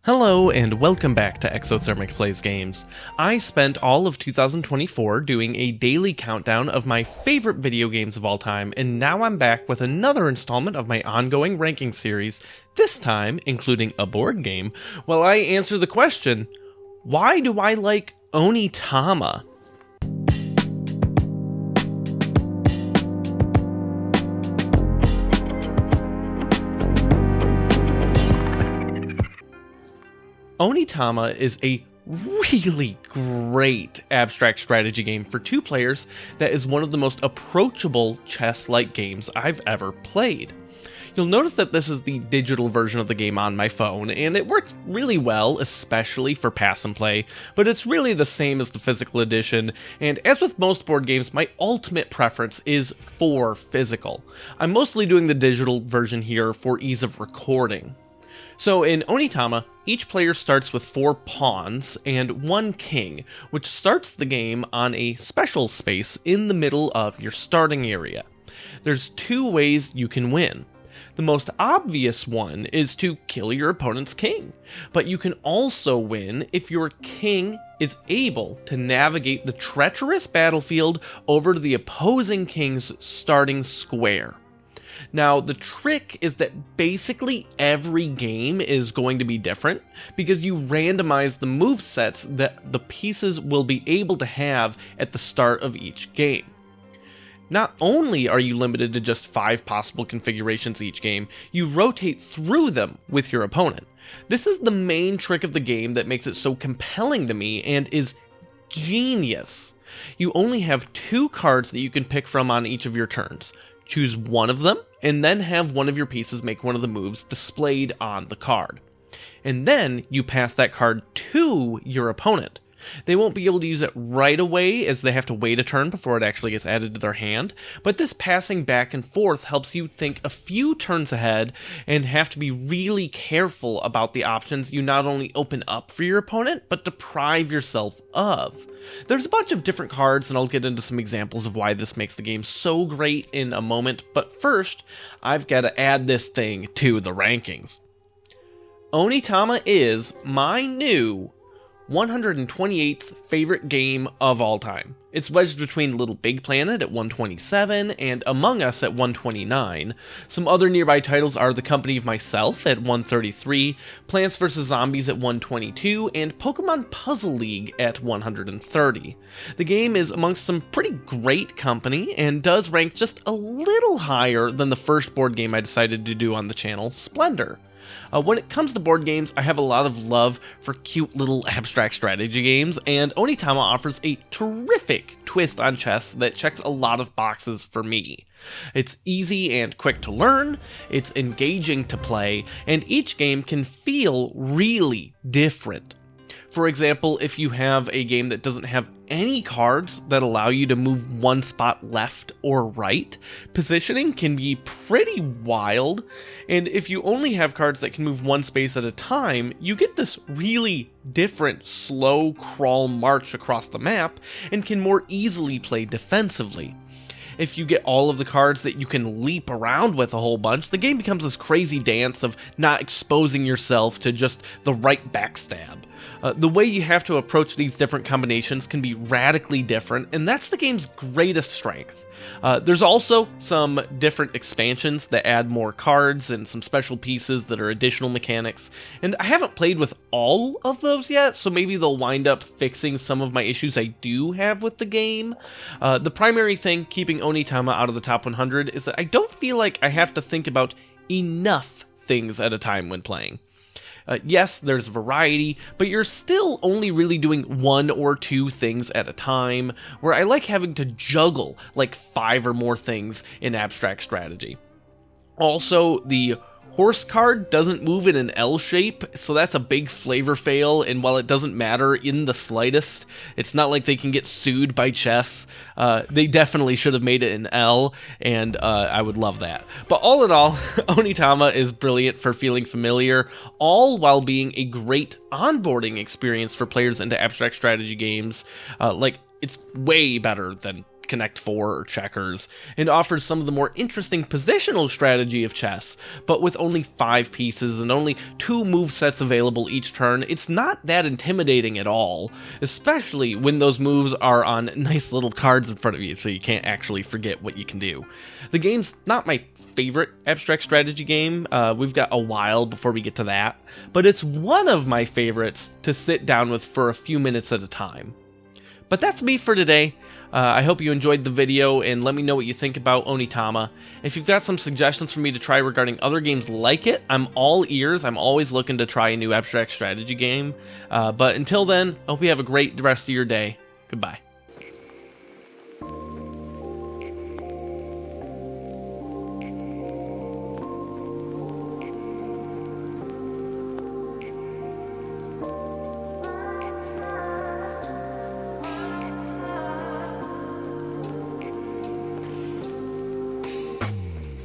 Hello and welcome back to Exothermic Plays Games. I spent all of 2024 doing a daily countdown of my favorite video games of all time, and now I'm back with another installment of my ongoing ranking series, this time including a board game, while I answer the question, why do I like Onitama? Onitama is a really great abstract strategy game for two players that is one of the most approachable chess-like games I've ever played. You'll notice that this is the digital version of the game on my phone, and it works really well, especially for pass and play, but it's really the same as the physical edition, and as with most board games, my ultimate preference is for physical. I'm mostly doing the digital version here for ease of recording. So in Onitama, each player starts with 4 pawns and 1 king, which starts the game on a special space in the middle of your starting area. There's 2 ways you can win. The most obvious one is to kill your opponent's king, but you can also win if your king is able to navigate the treacherous battlefield over to the opposing king's starting square. Now, the trick is that basically every game is going to be different because you randomize the movesets that the pieces will be able to have at the start of each game. Not only are you limited to just 5 possible configurations each game, you rotate through them with your opponent. This is the main trick of the game that makes it so compelling to me and is genius. You only have 2 cards that you can pick from on each of your turns. Choose one of them, and then have one of your pieces make one of the moves displayed on the card. And then you pass that card to your opponent. They won't be able to use it right away, as they have to wait a turn before it actually gets added to their hand, but this passing back and forth helps you think a few turns ahead and have to be really careful about the options you not only open up for your opponent, but deprive yourself of. There's a bunch of different cards, and I'll get into some examples of why this makes the game so great in a moment, but first, I've got to add this thing to the rankings. Onitama is my new 128th favorite game of all time. It's wedged between Little Big Planet at 127 and Among Us at 129. Some other nearby titles are The Company of Myself at 133, Plants vs. Zombies at 122, and Pokemon Puzzle League at 130. The game is amongst some pretty great company and does rank just a little higher than the first board game I decided to do on the channel, Splendor. When it comes to board games, I have a lot of love for cute little abstract strategy games, and Onitama offers a terrific twist on chess that checks a lot of boxes for me. It's easy and quick to learn, it's engaging to play, and each game can feel really different. For example, if you have a game that doesn't have any cards that allow you to move one spot left or right, positioning can be pretty wild, and if you only have cards that can move one space at a time, you get this really different slow crawl march across the map and can more easily play defensively. If you get all of the cards that you can leap around with a whole bunch, the game becomes this crazy dance of not exposing yourself to just the right backstab. The way you have to approach these different combinations can be radically different, and that's the game's greatest strength. There's also some different expansions that add more cards and some special pieces that are additional mechanics, and I haven't played with all of those yet, so maybe they'll wind up fixing some of my issues I do have with the game. The primary thing keeping Onitama out of the top 100 is that I don't feel like I have to think about enough things at a time when playing. Yes, there's variety, but you're still only really doing 1 or 2 things at a time, where I like having to juggle like 5 or more things in abstract strategy. Also, the horse card doesn't move in an L shape, so that's a big flavor fail, and while it doesn't matter in the slightest, it's not like they can get sued by chess. They definitely should have made it an L, and I would love that. But all in all, Onitama is brilliant for feeling familiar, all while being a great onboarding experience for players into abstract strategy games. It's way better than Connect 4 or checkers, and offers some of the more interesting positional strategy of chess, but with only 5 pieces and only 2 movesets available each turn, it's not that intimidating at all, especially when those moves are on nice little cards in front of you so you can't actually forget what you can do. The game's not my favorite abstract strategy game, we've got a while before we get to that, but it's one of my favorites to sit down with for a few minutes at a time. But that's me for today. I hope you enjoyed the video, and let me know what you think about Onitama. If you've got some suggestions for me to try regarding other games like it, I'm all ears. I'm always looking to try a new abstract strategy game. But until then, I hope you have a great rest of your day. Goodbye.